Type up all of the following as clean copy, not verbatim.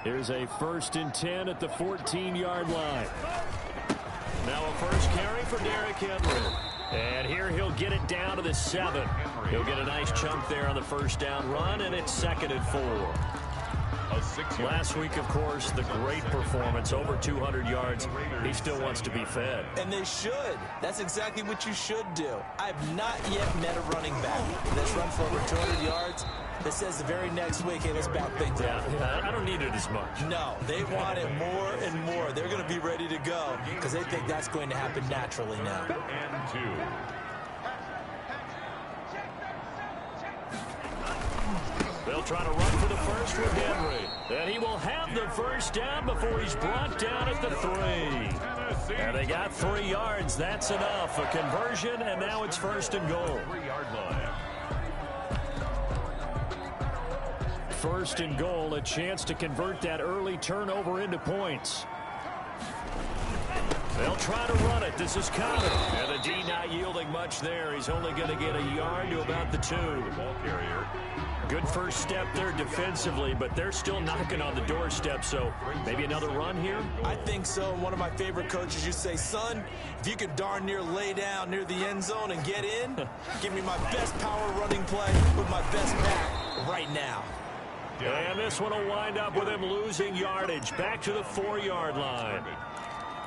Here's a 1st and 10 at the 14-yard line. Now a first carry for Derrick Henry. And here he'll get it down to the 7. He'll get a nice chunk there on the first down run, and it's 2nd and 4. Last week, of course, the great performance, over 200 yards. He still wants to be fed. And they should. That's exactly what you should do. I've not yet met a running back that's run for over 200 yards that says the very next week, hey, let's back things up. Yeah, I don't need it as much. No, they want it more and more. They're going to be ready to go because they think that's going to happen naturally now. And 2. They'll try to run for the first with Henry. And he will have the first down before he's brought down at the 3. And they got 3 yards. That's enough. A conversion, and now it's 1st and goal. 3-yard line. 1st and goal, a chance to convert that early turnover into points. They'll try to run it. This is Connor. And the D not yielding much there. He's only going to get a yard to about the 2. Ball carrier. Good first step there defensively, but they're still knocking on the doorstep, so maybe another run here? I think so. One of my favorite coaches used to say, son, if you can darn near lay down near the end zone and get in, give me my best power running play with my best back right now. And this one will wind up with him losing yardage. Back to the 4-yard line.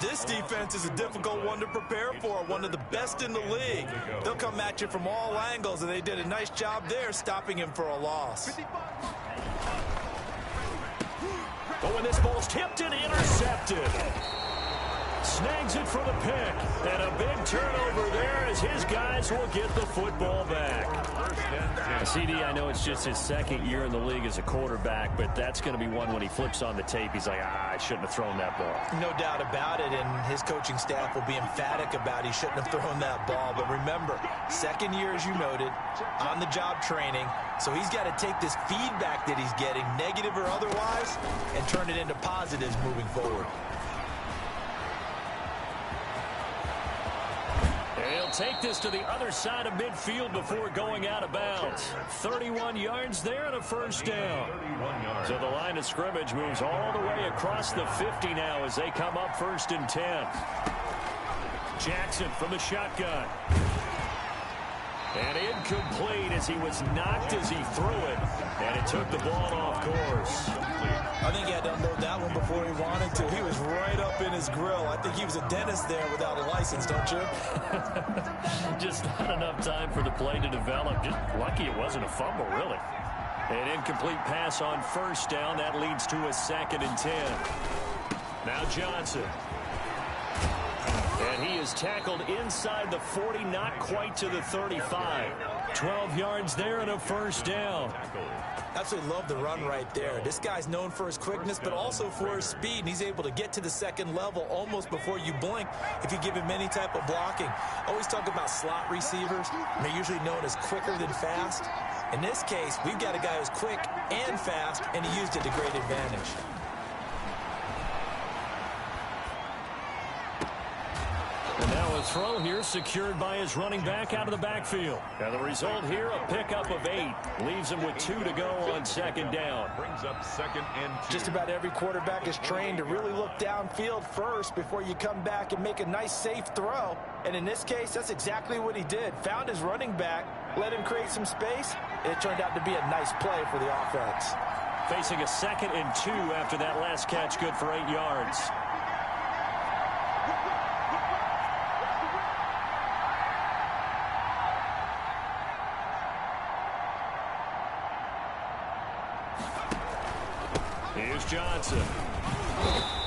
This defense is a difficult one to prepare for, one of the best in the league. They'll come at you from all angles, and they did a nice job there stopping him for a loss. But when this ball's tipped and intercepted. Snags it for the pick. And a big turnover there as his guys will get the football back. CD, I know it's just his 2nd year in the league as a quarterback, but that's going to be one when he flips on the tape. He's like, I shouldn't have thrown that ball. No doubt about it, and his coaching staff will be emphatic about he shouldn't have thrown that ball. But remember, 2nd year, as you noted, on-the-job training, so he's got to take this feedback that he's getting, negative or otherwise, and turn it into positives moving forward. He'll take this to the other side of midfield before going out of bounds. 31 yards there and a first down. So the line of scrimmage moves all the way across the 50 now as they come up 1st and 10. Jackson from the shotgun. And incomplete as he was knocked as he threw it. And it took the ball off course. I think he had to unload that one before he wanted to. He was right up in his grill. I think he was a dentist there without a license, don't you? Just not enough time for the play to develop. Just lucky it wasn't a fumble, really. An incomplete pass on first down. That leads to a 2nd and 10. Now Johnson. And he is tackled inside the 40, not quite to the 35. 12 yards there and a first down. Absolutely love the run right there. This guy's known for his quickness, but also for his speed, and he's able to get to the 2nd level almost before you blink if you give him any type of blocking. Always talk about slot receivers, and they're usually known as quicker than fast. In this case, we've got a guy who's quick and fast, and he used it to great advantage. And now a throw here secured by his running back out of the backfield. And the result here, a pickup of 8. Leaves him with 2 to go on 2nd down. Brings up 2nd and 2. Just about every quarterback is trained to really look downfield first before you come back and make a nice, safe throw. And in this case, that's exactly what he did. Found his running back, let him create some space, and it turned out to be a nice play for the offense. Facing a 2nd and 2 after that last catch, good for 8 yards. Here's Johnson.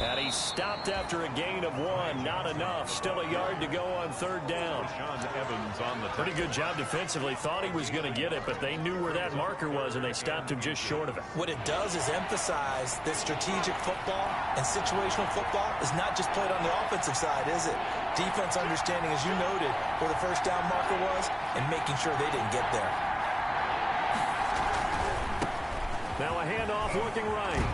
And he stopped after a gain of 1. Not enough. Still a yard to go on 3rd down. Evans on the pretty good job defensively. Thought he was going to get it, but they knew where that marker was, and they stopped him just short of it. What it does is emphasize that strategic football and situational football is not just played on the offensive side, is it? Defense understanding, as you noted, where the first down marker was and making sure they didn't get there. Now a handoff looking right.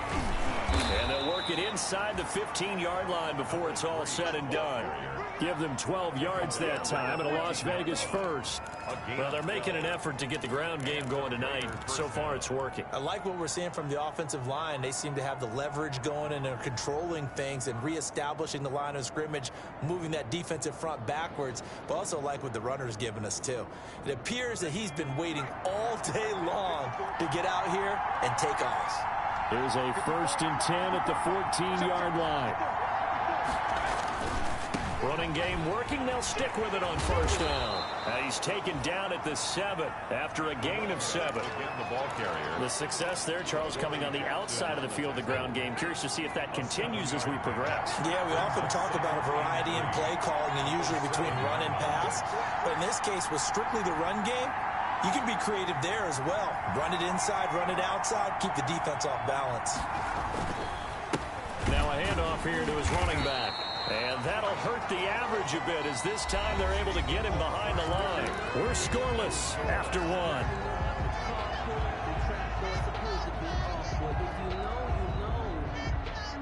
And they'll work it in inside the 15-yard line before it's all said and done. Give them 12 yards that time and a Las Vegas first. Well, they're making an effort to get the ground game going tonight. So far, it's working. I like what we're seeing from the offensive line. They seem to have the leverage going, and they're controlling things and reestablishing the line of scrimmage, moving that defensive front backwards, but also like what the runner's giving us, too. It appears that he's been waiting all day long to get out here and take off. Here's a 1st and 10 at the 14-yard line. Running game working. They'll stick with it on 1st down. He's taken down at the 7 after a gain of 7. The ball carrier. The success there, Charles, coming on the outside of the field, the ground game. Curious to see if that continues as we progress. Yeah, we often talk about a variety in play calling and usually between run and pass. But in this case, with strictly the run game, you can be creative there as well. Run it inside, run it outside, keep the defense off balance. Now a handoff here to his running back. And that'll hurt the average a bit as this time they're able to get him behind the line. We're scoreless after 1.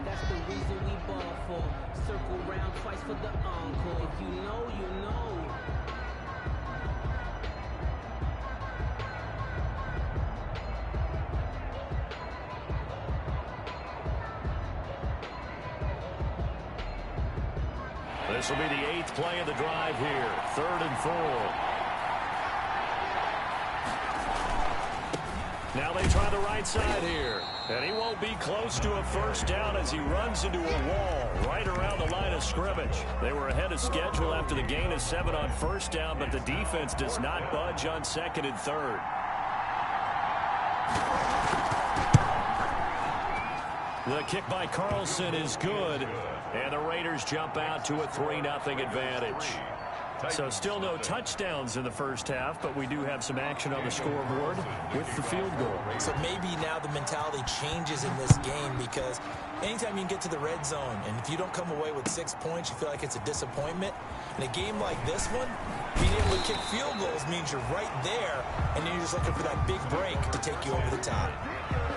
That's the reason we ball for. Circle round twice for the encore. If you know, you know. This will be the 8th play of the drive here. 3rd and 4. Now they try the right side here. And he won't be close to a 1st down as he runs into a wall right around the line of scrimmage. They were ahead of schedule after the gain of 7 on 1st down, but the defense does not budge on 2nd and 3rd. The kick by Carlson is good. And the Raiders jump out to a 3-0 advantage. So still no touchdowns in the 1st half, but we do have some action on the scoreboard with the field goal. So maybe now the mentality changes in this game because anytime you can get to the red zone, and if you don't come away with 6 points, you feel like it's a disappointment. In a game like this one, being able to kick field goals means you're right there, and then you're just looking for that big break to take you over the top.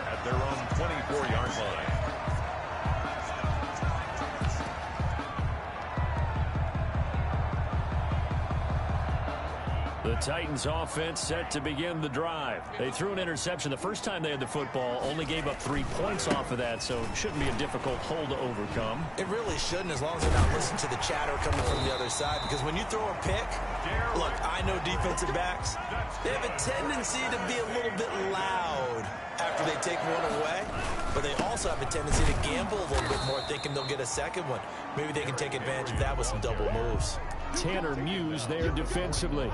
At their own 24-yard line. The Titans offense set to begin the drive. They threw an interception the first time they had the football, only gave up 3 points off of that, so it shouldn't be a difficult hole to overcome. It really shouldn't, as long as they're not listening to the chatter coming from the other side, because when you throw a pick, look, I know defensive backs, they have a tendency to be a little bit loud after they take one away, but they also have a tendency to gamble a little bit more, thinking they'll get a second one. Maybe they can take advantage of that with some double moves. Tanner Muse there defensively.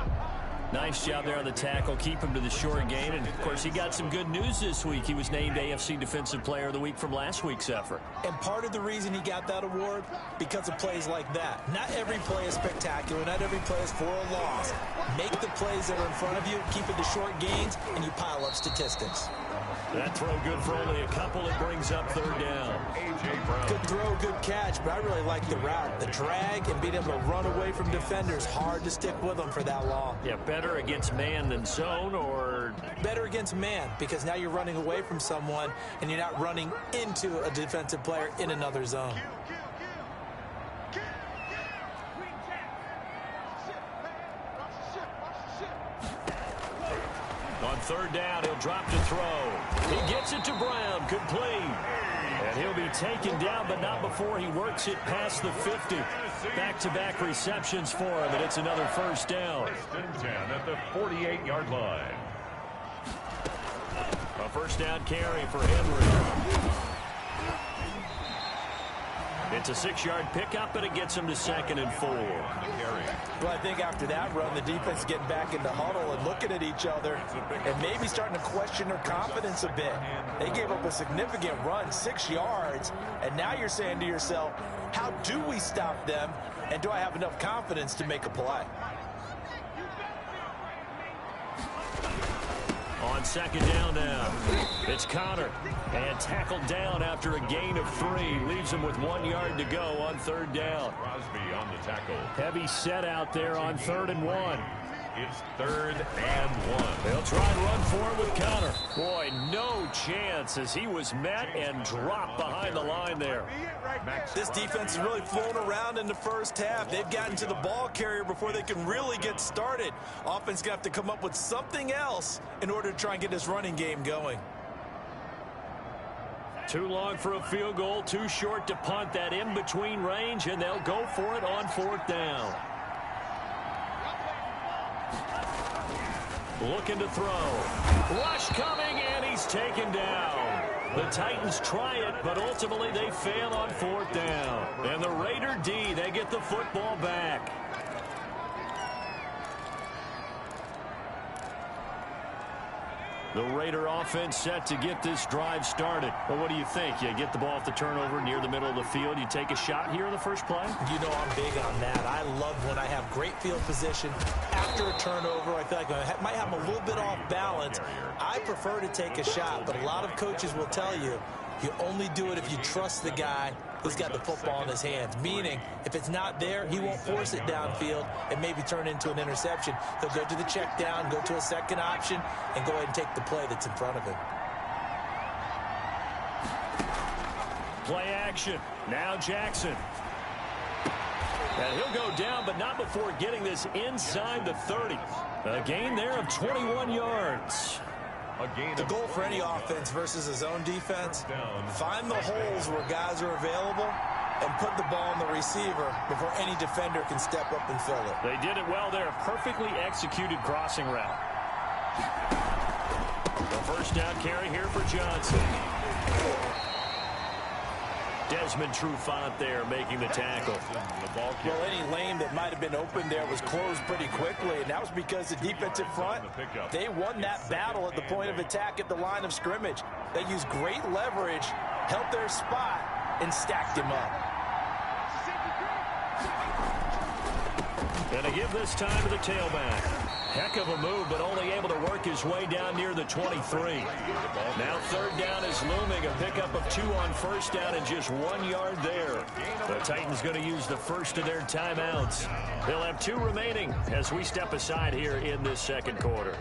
Nice job there on the tackle. Keep him to the short gain. And, of course, he got some good news this week. He was named AFC Defensive Player of the Week from last week's effort. And part of the reason he got that award, because of plays like that. Not every play is spectacular. Not every play is for a loss. Make the plays that are in front of you, keep it to short gains, and you pile up statistics. That throw good for only a couple. It brings up 3rd down. Good throw, good catch, but I really like the route. The drag and being able to run away from defenders, hard to stick with them for that long. Yeah, better against man than zone, or better against man, because now you're running away from someone and you're not running into a defensive player in another zone. On 3rd down, he'll drop to throw. He gets it to Brown, complete. And he'll be taken down, but not before he works it past the 50. Back-to-back receptions for him, and it's another 1st down. 1st and 10 at the 48-yard line. A 1st down carry for Henry. It's a 6-yard pickup, but it gets him to 2nd and 4. Well, I think after that run, the defense is getting back into huddle and looking at each other and maybe starting to question their confidence a bit. They gave up a significant run, 6 yards, and now you're saying to yourself, how do we stop them, and do I have enough confidence to make a play? On 2nd down now, it's Connor, and tackled down after a gain of 3. Leaves him with 1 yard to go on 3rd down. Crosby on the tackle. Heavy set out there on 3rd and 1. It's 3rd and 1. They'll try and run for it with Connor. Boy, no chance as he was met and dropped behind the line there. This defense is really flown around in the first half. They've gotten to the ball carrier before they can really get started. Offense going to have to come up with something else in order to try and get this running game going. Too long for a field goal, too short to punt. That in-between range, and they'll go for it on 4th down. Looking to throw. Rush coming, and he's taken down. The Titans try it, but ultimately they fail on 4th down. And the Raider D, they get the football back. The Raider offense set to get this drive started. Well, what do you think? You get the ball off the turnover near the middle of the field. You take a shot here in the first play? You know I'm big on that. I love when I have great field position after a turnover. I feel like I might have them a little bit off balance. I prefer to take a shot, but a lot of coaches will tell you, you only do it if you trust the guy who's got the football in his hands. Meaning, if it's not there, he won't force it downfield and maybe turn it into an interception. He'll go to the check down, go to a second option, and go ahead and take the play that's in front of him. Play action. Now Jackson. And he'll go down, but not before getting this inside the 30. A gain there of 21 yards. The goal for any offense versus his own defense, find the holes where guys are available and put the ball on the receiver before any defender can step up and fill it. They did it well there. Perfectly executed crossing route. The first down carry here for Johnson. Desmond Trufant there making the tackle. Well, any lane that might have been open there was closed pretty quickly, and that was because the defensive front, they won that battle at the point of attack at the line of scrimmage. They used great leverage, held their spot, and stacked him up. And to give this time to the tailback. Heck of a move, but only able to work his way down near the 23. Now 3rd down is looming. A pickup of 2 on 1st down and just 1 yard there. The Titans going to use the first of their timeouts. They'll have 2 remaining as we step aside here in this second quarter.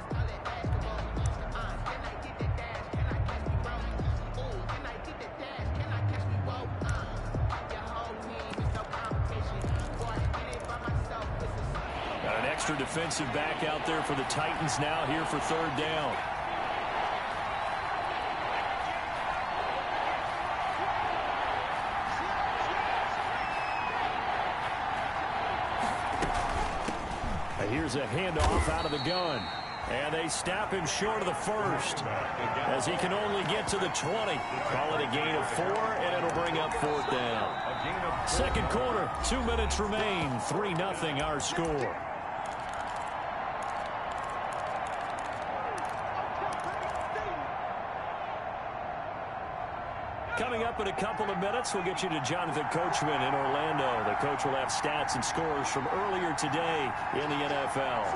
Defensive back out there for the Titans now here for 3rd down. Here's a handoff out of the gun. And they snap him short of the first as he can only get to the 20. Call it a gain of 4, and it'll bring up 4th down. Second quarter, 2 minutes remain. 3-0 our score. Coming up in a couple of minutes, we'll get you to Jonathan Coachman in Orlando. The coach will have stats and scores from earlier today in the NFL.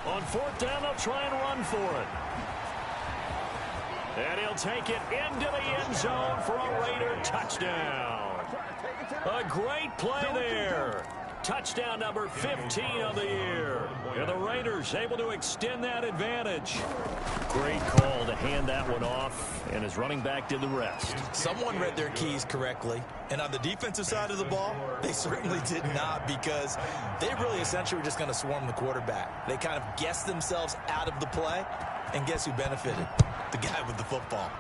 On 4th down, they'll try and run for it. And he'll take it into the end zone for a Raider touchdown. A great play there. Touchdown number 15 of the year. And the Raiders able to extend that advantage. Great call to hand that one off, and his running back did the rest. Someone read their keys correctly, and on the defensive side of the ball, they certainly did not, because they really essentially were just going to swarm the quarterback. They kind of guessed themselves out of the play, and guess who benefited? The guy with the football.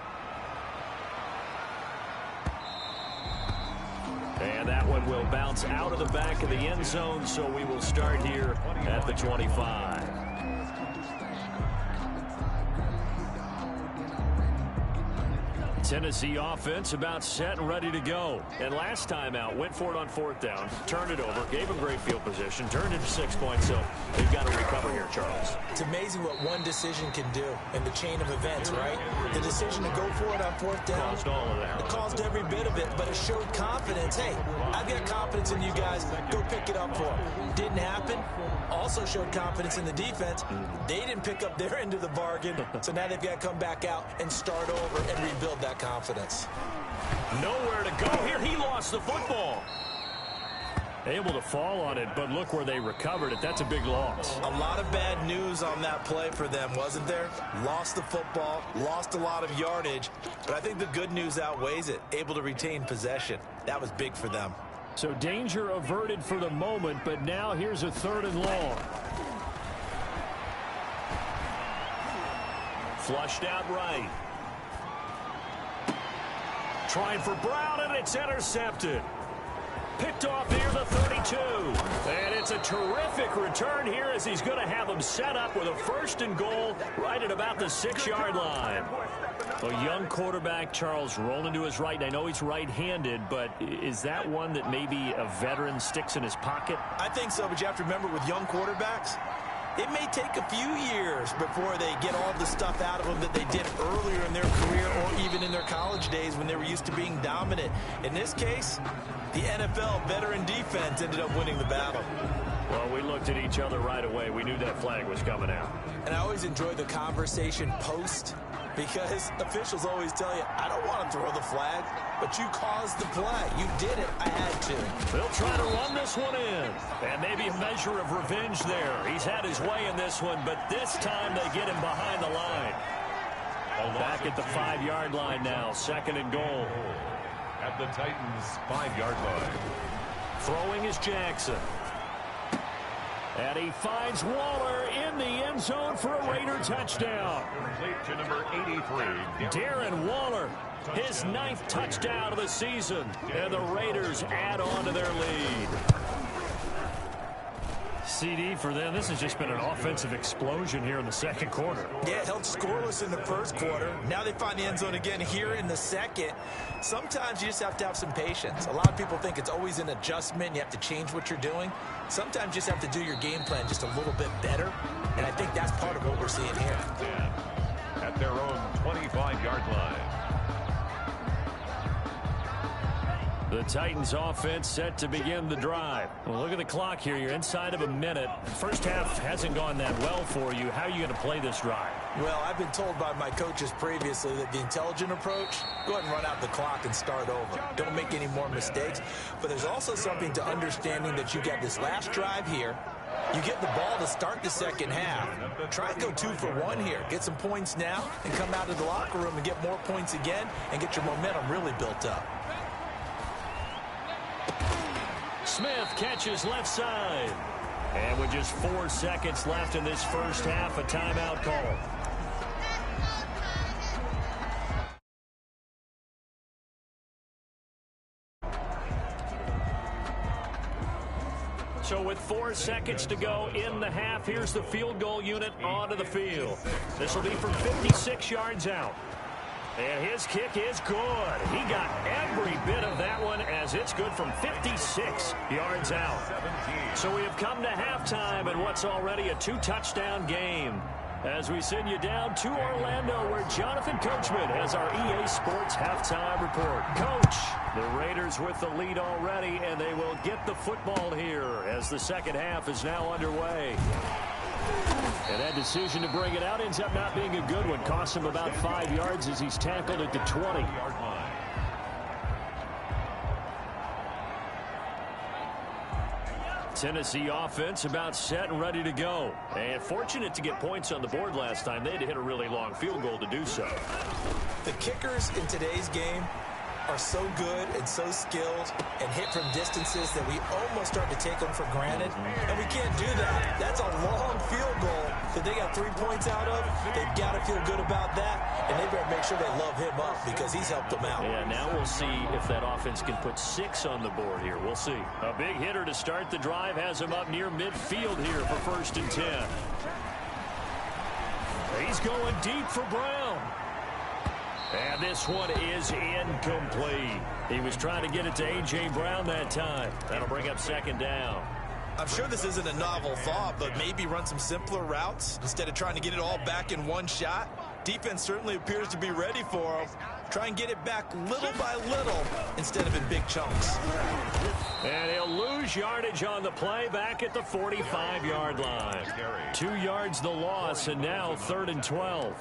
And that one will bounce out of the back of the end zone, so we will start here at the 25. Tennessee offense about set and ready to go. And last time out, went for it on 4th down, turned it over, gave them great field position, turned into 6 points, so they've got to recover here, Charles. It's amazing what one decision can do in the chain of events, right? The decision to go for it on 4th down. Caused all of that. It caused every bit of it, but it showed confidence. Hey, I've got confidence in you guys. Go pick it up for them. Didn't happen. Also showed confidence in the defense. They didn't pick up their end of the bargain, so now they've got to come back out and start over and rebuild that confidence. Nowhere to go here. He lost the football. Able to fall on it, but look where they recovered it. That's a big loss. A lot of bad news on that play for them, wasn't there? Lost the football, lost a lot of yardage, but I think the good news outweighs it. Able to retain possession. That was big for them. So danger averted for the moment, but now here's a 3rd and long. Flushed out right. Trying for Brown, and it's intercepted. Picked off near the 32. And it's a terrific return here as he's going to have them set up with a 1st and goal right at about the 6-yard line. A young quarterback, Charles, rolling to his right. And I know he's right-handed, but is that one that maybe a veteran sticks in his pocket? I think so, but you have to remember with young quarterbacks, it may take a few years before they get all the stuff out of them that they did earlier in their career or even in their college days when they were used to being dominant. In this case, the NFL veteran defense ended up winning the battle. Well, we looked at each other right away. We knew that flag was coming out. And I always enjoy the conversation post because officials always tell you, I don't want to throw the flag, but you caused the play. You did it. I had to. They'll try to run this one in. And maybe a measure of revenge there. He's had his way in this one, but this time they get him behind the line. Back at the 5-yard line now. 2nd and goal. At the Titans' 5-yard line. Throwing is Jackson. And he finds Waller in the end zone for a Raider touchdown. Complete to number 83. Darren Waller, his 9th touchdown of the season. And the Raiders add on to their lead. CD for them. This has just been an offensive explosion here in the 2nd quarter. Yeah, held scoreless in the 1st quarter. Now they find the end zone again here in the 2nd. Sometimes you just have to have some patience. A lot of people think it's always an adjustment. You have to change what you're doing. Sometimes you just have to do your game plan just a little bit better. And I think that's part of what we're seeing here. At their own 25-yard line. The Titans offense set to begin the drive. Well, look at the clock here. You're inside of a minute. First half hasn't gone that well for you. How are you going to play this drive? Well, I've been told by my coaches previously that the intelligent approach, go ahead and run out the clock and start over. Don't make any more mistakes. But there's also something to understanding that you got this last drive here. You get the ball to start the 2nd half. Try and go 2 for 1 here. Get some points now and come out of the locker room and get more points again and get your momentum really built up. Smith catches left side. And with just 4 seconds left in this first half, a timeout call. So with 4 seconds to go in the half, here's the field goal unit onto the field. This will be from 56 yards out. And his kick is good. He got every bit of that one as it's good from 56 yards out. So we have come to halftime in what's already a 2-touchdown game. As we send you down to Orlando where Jonathan Coachman has our EA Sports halftime report. Coach, the Raiders with the lead already, and they will get the football here as the 2nd half is now underway. And that decision to bring it out ends up not being a good one. Costs him about 5 yards as he's tackled at the 20-yard line. Tennessee offense about set and ready to go. And fortunate to get points on the board last time. They had to hit a really long field goal to do so. The kickers in today's game are so good and so skilled and hit from distances that we almost start to take them for granted. And we can't do that. That's a long field goal that they got 3 points out of. They've got to feel good about that. And they better make sure they love him up because he's helped them out. Yeah, now we'll see if that offense can put 6 on the board here. We'll see. A big hitter to start the drive has him up near midfield here for 1st and 10. He's going deep for Brown. And this one is incomplete. He was trying to get it to A.J. Brown that time. That'll bring up second down. I'm sure this isn't a novel thought, but maybe run some simpler routes instead of trying to get it all back in one shot. Defense certainly appears to be ready for him. Try and get it back little by little instead of in big chunks. And he'll lose yardage on the play back at the 45-yard line. 2 yards the loss, and now 3rd and 12.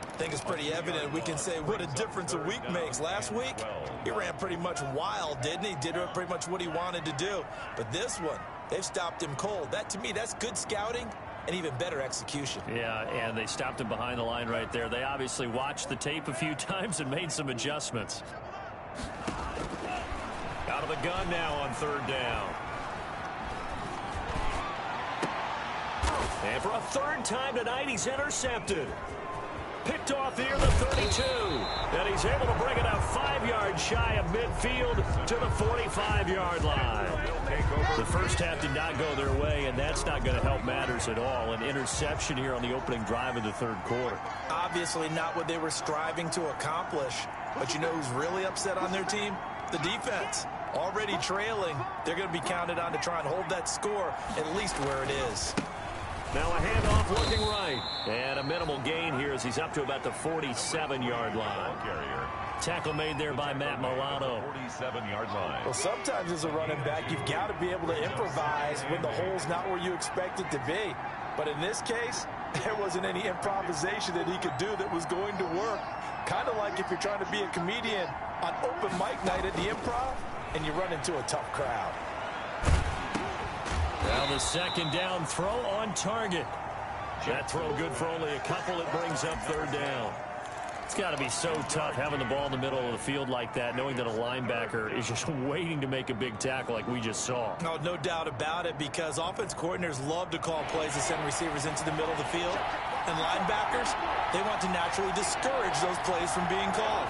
I think it's pretty evident. We can say what a difference a week makes. Last week, he ran pretty much wild, didn't he? Did pretty much what he wanted to do. But this one, they've stopped him cold. That, to me, that's good scouting and even better execution. Yeah, and they stopped him behind the line right there. They obviously watched the tape a few times and made some adjustments. Out of the gun now on 3rd down. And for a 3rd time tonight, he's intercepted. Picked off here the 32. And he's able to bring it out 5 yards shy of midfield to the 45-yard line. The first half did not go their way, and that's not going to help matters at all. An interception here on the opening drive of the 3rd quarter. Obviously not what they were striving to accomplish. But you know who's really upset on their team? The defense. Already trailing. They're going to be counted on to try and hold that score at least where it is. Now a handoff looking right. And a minimal gain here as he's up to about the 47-yard line. Tackle made there by Matt Milano. 47-yard line. Well, sometimes as a running back, you've got to be able to improvise when the hole's not where you expect it to be. But in this case, there wasn't any improvisation that he could do that was going to work. Kind of like if you're trying to be a comedian on open mic night at the Improv and you run into a tough crowd. Now the 2nd down throw on target. That throw good for only a couple. It brings up 3rd down. It's got to be so tough having the ball in the middle of the field like that, knowing that a linebacker is just waiting to make a big tackle like we just saw. No, no doubt about it, because offense coordinators love to call plays to send receivers into the middle of the field. And linebackers, they want to naturally discourage those plays from being called.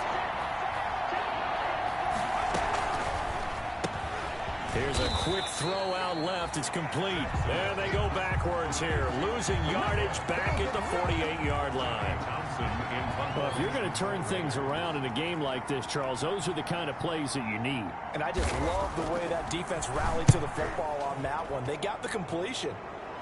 Here's a quick throw out left. It's complete. And they go backwards here. Losing yardage back at the 48-yard line. Well, if you're going to turn things around in a game like this, Charles, those are the kind of plays that you need. And I just love the way that defense rallied to the football on that one. They got the completion,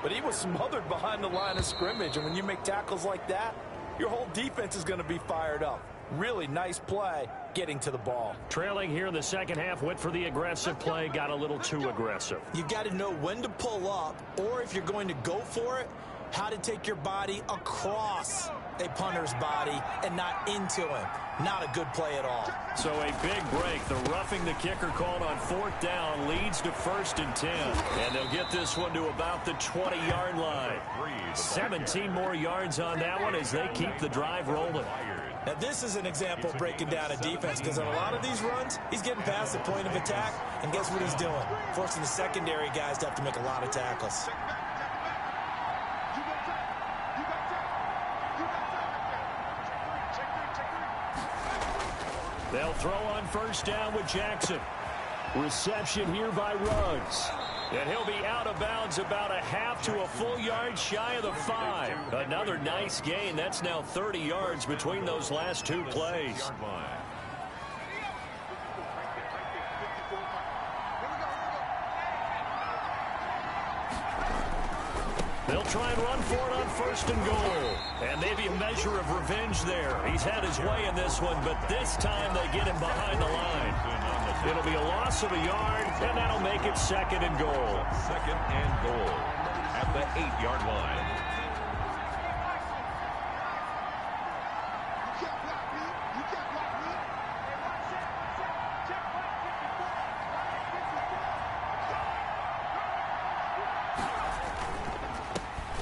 but he was smothered behind the line of scrimmage. And when you make tackles like that, your whole defense is going to be fired up. Really nice play getting to the ball. Trailing here in the 2nd half, went for the aggressive play, got a little too aggressive. You've got to know when to pull up, or if you're going to go for it, how to take your body across a punter's body and not into him. Not a good play at all. So a big break. The roughing the kicker called on 4th down leads to 1st and 10. And they'll get this one to about the 20-yard line. 17 more yards on that one as they keep the drive rolling. Now, this is an example of breaking down a defense, because on a lot of these runs, he's getting past the point of attack, and guess what he's doing? Forcing the secondary guys to have to make a lot of tackles. They'll throw on 1st down with Jackson. Reception here by Ruggs. And he'll be out of bounds about a half to a full yard shy of the 5. Another nice gain. That's now 30 yards between those last 2 plays. They'll try and run for it on 1st and goal. And maybe a measure of revenge there. He's had his way in this one, but this time they get him behind the line. It'll be a loss of a yard, and that'll make it 2nd and goal. 2nd and goal at the 8-yard line.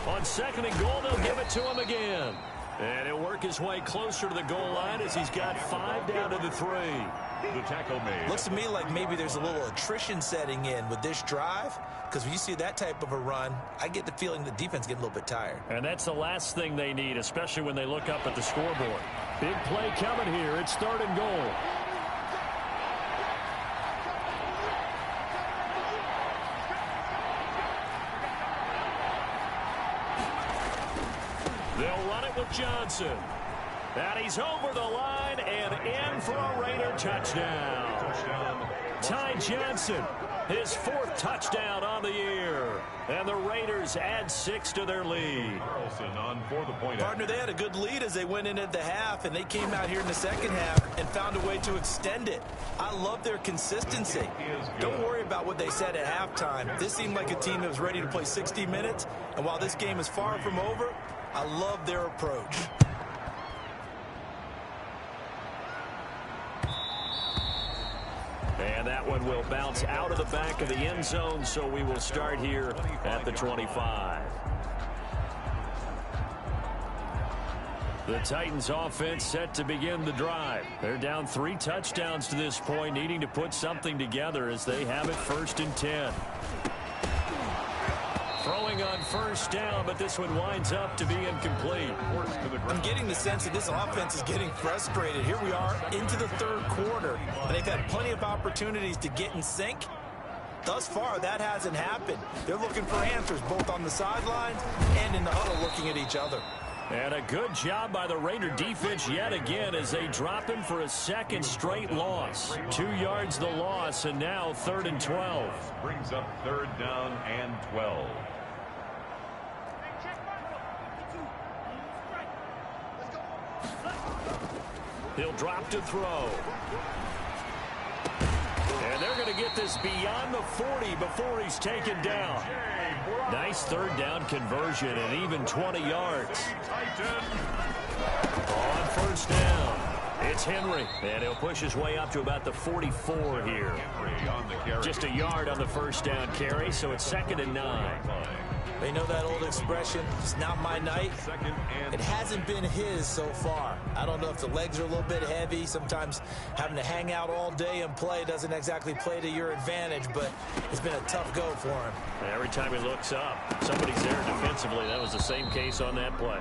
On 2nd and goal, they'll give it to him again. And he'll work his way closer to the goal line as he's got 5 down to the 3. The tackle made. Looks to me like maybe there's a little attrition setting in with this drive, because when you see that type of a run, I get the feeling the defense getting a little bit tired. And that's the last thing they need, especially when they look up at the scoreboard. Big play coming here. It's 3rd and goal. They'll run it with Johnson. And he's over the line and in for a Raider touchdown. Ty Johnson, his 4th touchdown on the year. And the Raiders add 6 to their lead. On for the point. Partner, they had a good lead as they went in at the half, and they came out here in the second half and found a way to extend it. I love their consistency. Don't worry about what they said at halftime. This seemed like a team that was ready to play 60 minutes, and while this game is far from over, I love their approach. And that one will bounce out of the back of the end zone, so we will start here at the 25. The Titans offense set to begin the drive. They're down 3 touchdowns to this point, needing to put something together as they have it 1st and 10. Throwing on 1st down, but this one winds up to be incomplete. I'm getting the sense that this offense is getting frustrated. Here we are into the 3rd quarter, and they've had plenty of opportunities to get in sync. Thus far, that hasn't happened. They're looking for answers both on the sidelines and in the huddle looking at each other. And a good job by the Raider defense yet again as they drop him for a 2nd straight loss. 2 yards the loss, and now 3rd and 12. Brings up 3rd down and 12. He'll drop to throw. And they're going to get this beyond the 40 before he's taken down. Nice 3rd down conversion and even 20 yards. On 1st down, it's Henry. And he'll push his way up to about the 44 here. Just a yard on the 1st down carry, so it's 2nd and 9. They know that old expression, it's not my night. It hasn't been his so far. I don't know if the legs are a little bit heavy. Sometimes having to hang out all day and play doesn't exactly play to your advantage, but it's been a tough go for him. Every time he looks up, somebody's there defensively. That was the same case on that play.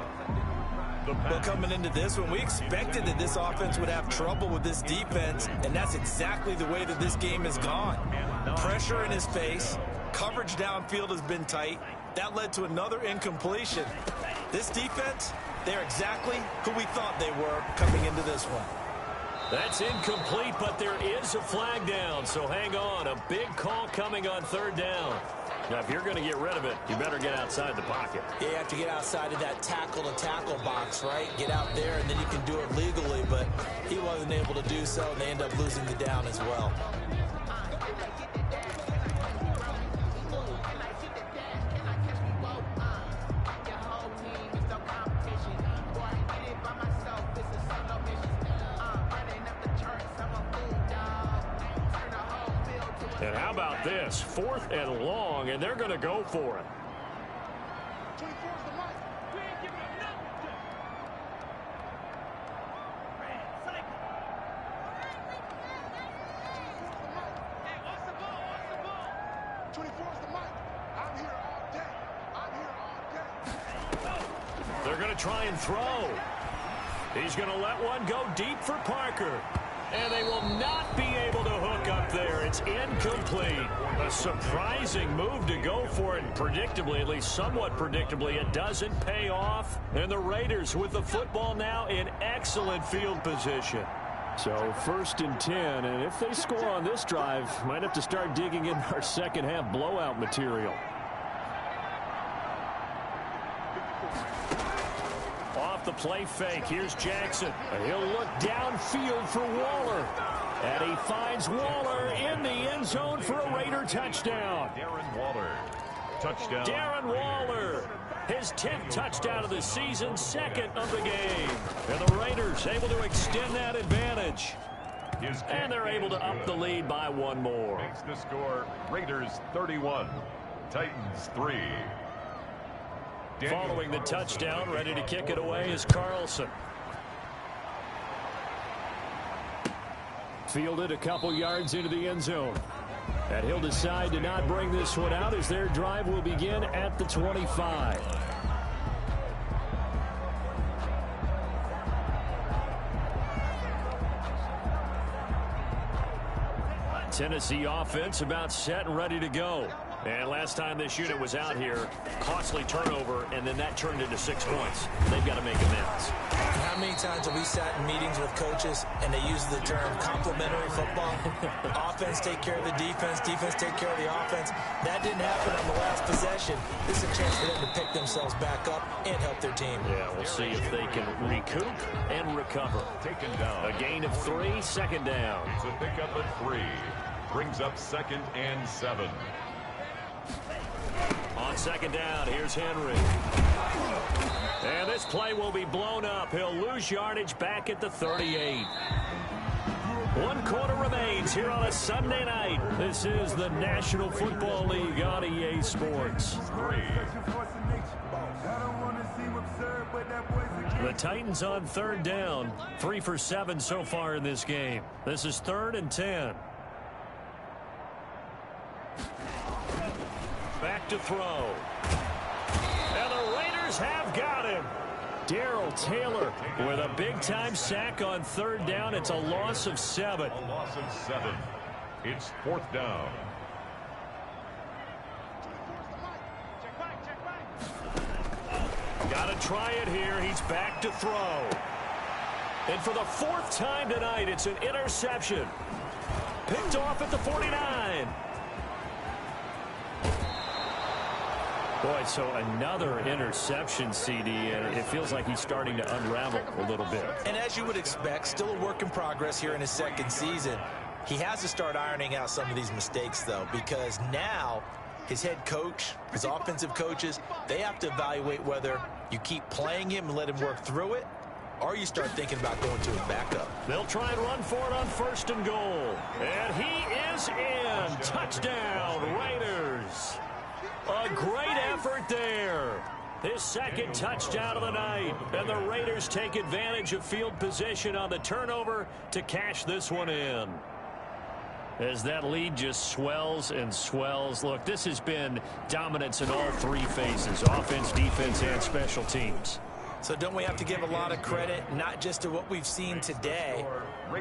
But coming into this one, we expected that this offense would have trouble with this defense, and that's exactly the way that this game has gone. Pressure in his face, coverage downfield has been tight. That led to another incompletion. This defense, they're exactly who we thought they were coming into this one. That's incomplete, but there is a flag down, so hang on. A big call coming on 3rd down. Now, if you're going to get rid of it, you better get outside the pocket. Yeah, you have to get outside of that tackle-to-tackle box, right? Get out there, and then you can do it legally, but he wasn't able to do so, and they end up losing the down as well. And how about this? 4th and long, and they're going to go for it. They're going to try and throw. He's going to let one go deep for Parker. And they will not be able to hook up there. It's incomplete. A surprising move to go for it. And predictably, at least somewhat predictably, it doesn't pay off. And the Raiders with the football now in excellent field position. So 1st and 10, and if they score on this drive, might have to start digging in our second half blowout material. Off the play fake, here's Jackson. He'll look downfield for Waller. And he finds Waller in the end zone for a Raider touchdown. Darren Waller. Touchdown. Darren Waller, his 10th touchdown of the season, 2nd of the game. And the Raiders able to extend that advantage. And they're able to up the lead by 1 more. Makes the score Raiders 31, Titans 3. Following the touchdown, ready to kick it away is Carlson. Fielded a couple yards into the end zone. And he'll decide to not bring this one out as their drive will begin at the 25. Tennessee offense about set and ready to go. And last time this unit was out here, costly turnover, and then that turned into 6 points. They've got to make amends. How many times have we sat in meetings with coaches and they use the term complementary football? Offense take care of the defense, defense take care of the offense. That didn't happen on the last possession. This is a chance for them to pick themselves back up and help their team. Yeah, we'll see if they can recoup and recover. Taken down. A gain of 3, second down. It's a pickup at 3. Brings up 2nd and 7. On second down, here's Henry. And this play will be blown up. He'll lose yardage back at the 38. 1 quarter remains here on a Sunday night. This is the National Football League on EA Sports. 3. The Titans on third down. 3 for 7 so far in this game. This is 3rd and 10. Back to throw. And the Raiders have got him. Darrell Taylor with a big-time sack on third down. It's a loss of 7. A loss of 7. It's 4th down. Got to try it here. He's back to throw. And for the 4th time tonight, it's an interception. Picked off at the 49. Boy, so another interception, CD, and it feels like he's starting to unravel a little bit. And as you would expect, still a work in progress here in his 2nd season. He has to start ironing out some of these mistakes, though, because now his head coach, his offensive coaches, they have to evaluate whether you keep playing him and let him work through it, or you start thinking about going to his backup. They'll try and run for it on 1st and goal. And he is in. Touchdown, Raiders. A great effort there. His 2nd touchdown of the night. And the Raiders take advantage of field position on the turnover to cash this one in. As that lead just swells and swells. Look, this has been dominance in all 3 phases. Offense, defense, and special teams. So don't we have to give a lot of credit, not just to what we've seen today,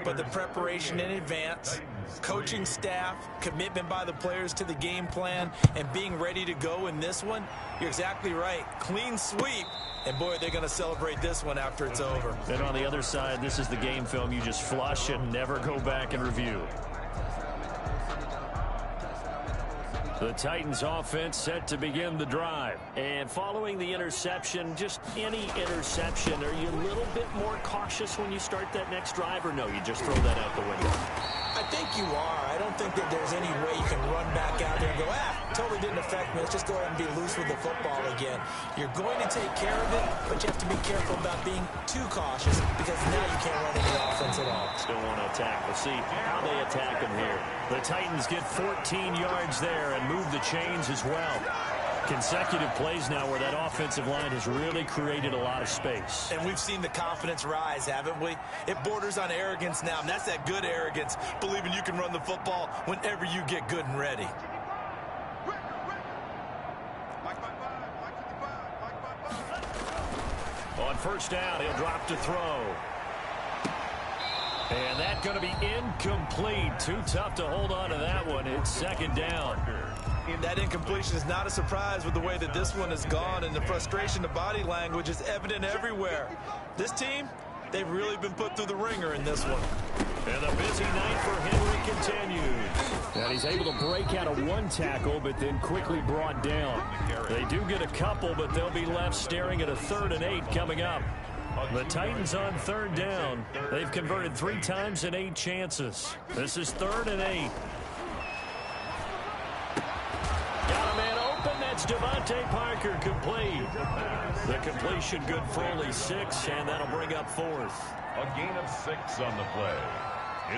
but the preparation in advance, coaching staff, commitment by the players to the game plan, and being ready to go in this one? You're exactly right. Clean sweep. And, boy, they're going to celebrate this one after it's over. And on the other side, this is the game film you just flush and never go back and review. The Titans offense set to begin the drive. And following the interception, just any interception, are you a little bit more cautious when you start that next drive, or no, you just throw that out the window? I think you are. I don't think that there's any way you can run back out there and go, totally didn't affect me. Let's just go ahead and be loose with the football again. You're going to take care of it, but you have to be careful about being too cautious because now you can't run any offense at all. Still want to attack. We'll see how they attack him here. The Titans get 14 yards there and move the chains as well. Consecutive plays now where that offensive line has really created a lot of space. And we've seen the confidence rise, haven't we? It borders on arrogance now, and that's that good arrogance, believing you can run the football whenever you get good and ready. On 1st down, he'll drop to throw. And that's going to be incomplete. Too tough to hold on to that one. It's 2nd down. That incompletion is not a surprise with the way that this one has gone, and the frustration, the body language is evident everywhere. This team, they've really been put through the ringer in this one. And the busy night for Henry continues. And he's able to break out of 1 tackle, but then quickly brought down. They do get a couple, but they'll be left staring at a 3rd and 8 coming up. The Titans on 3rd down. They've converted 3 times in 8 chances. This is 3rd and 8. Got a man open. That's Devontae Parker complete. The completion good for only 6, and that'll bring up 4th. A gain of 6 on the play.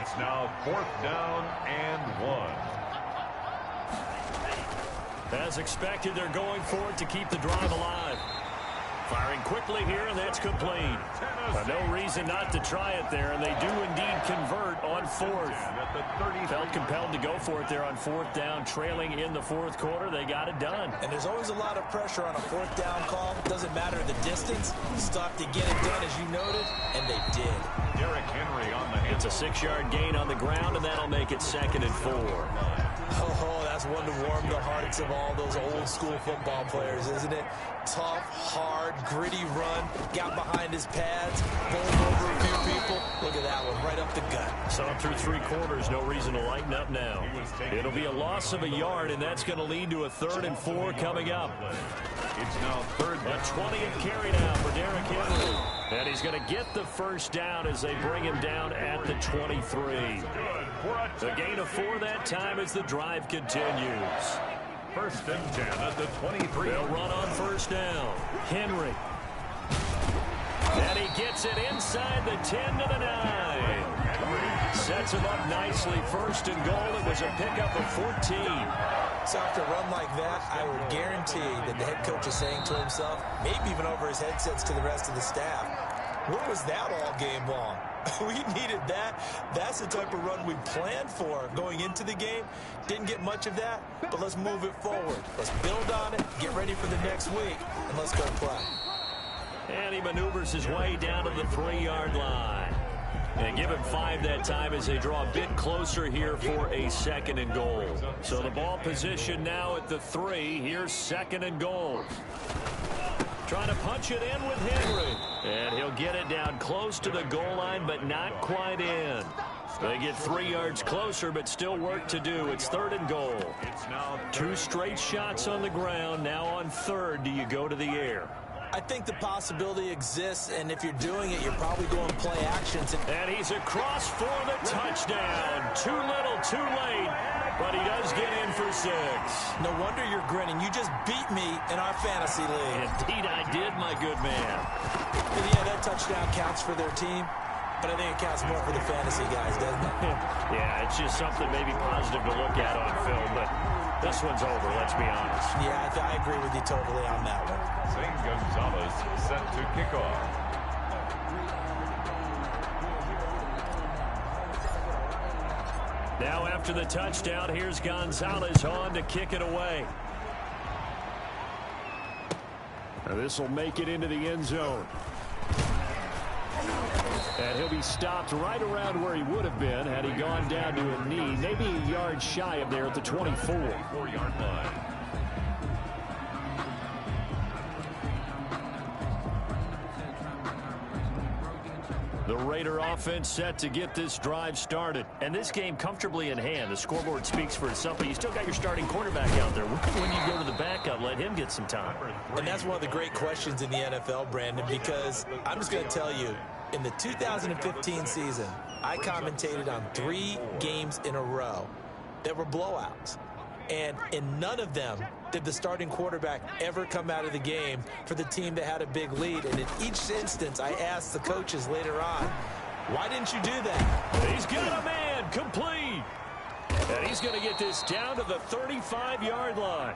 It's now 4th down and 1. As expected, they're going for it to keep the drive alive. Firing quickly here, and that's complete. No reason not to try it there, and they do indeed convert on 4th. Felt compelled to go for it there on 4th down, trailing in the 4th quarter. They got it done. And there's always a lot of pressure on a 4th down call. Doesn't matter the distance. Stop to get it done, as you noted, and they did. Derrick Henry on the handle. It's a 6-yard gain on the ground, and that'll make it 2nd and 4. Oh, that's one to warm the hearts of all those old school football players, isn't it? Tough, hard, gritty run. Got behind his pads, bowled over a few people. Look at that one, right up the gut. So through 3 quarters, no reason to lighten up now. It'll be a loss of a yard, and that's going to lead to a 3rd and 4 coming up. It's now 3rd down. A 20th carry now for Derrick Henry. And he's going to get the first down as they bring him down at the 23. The gain of 4 that time as the drive continues. 1st and 10 at the 23. They'll run on 1st down. Henry. And he gets it inside the 10 to the 9. Sets him up nicely. 1st and goal. It was a pickup of 14. So after a run like that, I would guarantee that the head coach is saying to himself, maybe even over his headsets to the rest of the staff, where was that all game long? We needed that. That's the type of run we planned for going into the game. Didn't get much of that, but let's move it forward. Let's build on it, get ready for the next week, and let's go play. And he maneuvers his way down to the 3-yard line. And give him 5 that time as they draw a bit closer here for a 2nd and goal. So the ball position now at the 3. Here's 2nd and goal. Trying to punch it in with Henry. And he'll get it down close to the goal line, but not quite in. They get 3 yards closer, but still work to do. It's 3rd and goal. 2 straight shots on the ground. Now on 3rd, do you go to the air? I think the possibility exists, and if you're doing it, you're probably going play actions. And he's across for the touchdown. Too little, too late, but he does get in for 6. No wonder you're grinning. You just beat me in our fantasy league. Indeed I did, my good man. And yeah, that touchdown counts for their team, but I think it counts more for the fantasy guys, doesn't it? Yeah, it's just something maybe positive to look at on film, but this one's over, let's be honest. Yeah, I agree with you totally on that one. Zane Gonzalez set to kick off. Now after the touchdown, here's Gonzalez on to kick it away. This will make it into the end zone. And he'll be stopped right around where he would have been had he gone down to a knee, maybe a yard shy of there at the 24. 4-yard line. The Raider offense set to get this drive started. And this game comfortably in hand. The scoreboard speaks for itself, but you still got your starting quarterback out there. When you go to the backup, let him get some time. And that's one of the great questions in the NFL, Brandon, because I'm just going to tell you, in the 2015 season, I commentated on 3 games in a row that were blowouts. And in none of them did the starting quarterback ever come out of the game for the team that had a big lead. And in each instance, I asked the coaches later on, why didn't you do that? He's got a man complete. And he's going to get this down to the 35-yard line.